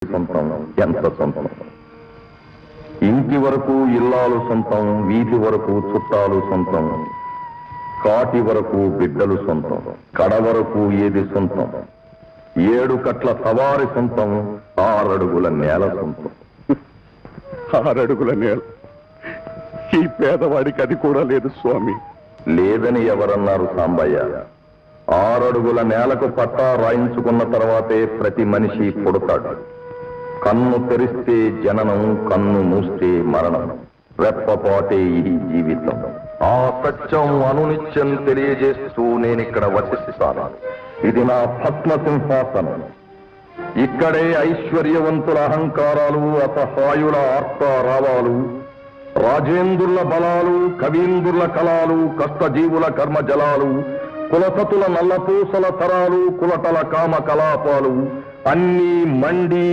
సొంతం ఎంత సొంతం. ఇంటి వరకు ఇల్లాలు సొంతం, వీధి వరకు చుట్టాలు సొంతం, కాటి వరకు బిడ్డలు సొంతం, కడ వరకు ఏది సొంతం, 7 కట్ల సవారి సొంతం, 6 అడుగుల నేల సొంతం. 6 అడుగుల నేల ఈ పేదవాడికి అది కూడా లేదు స్వామి. లేదని ఎవరన్నారు సాంబయ్య? 6 అడుగుల నేలకు పట్టా రాయించుకున్న తర్వాతే ప్రతి మనిషి పుడతాడు. కన్ను తెరిస్తే జననం, కన్ను మూస్తే మరణం, రెప్పపాటే ఈ జీవితం. ఆ సత్యం అనునిత్యం తెలియజేస్తూ నేనిక్కడ వసిస్తాను. ఇది నా పద్మ సింహాసనం. ఇక్కడే ఐశ్వర్యవంతుల అహంకారాలు, అసహాయుల ఆర్తారావాలు, రాజేంద్రుల బలాలు, కవీంద్రుల కళాలు, కష్టజీవుల కర్మజలాలు, కులసతుల నల్లపూసల తరాలు, కులటల కామ కలాపాలు అన్నీ మండి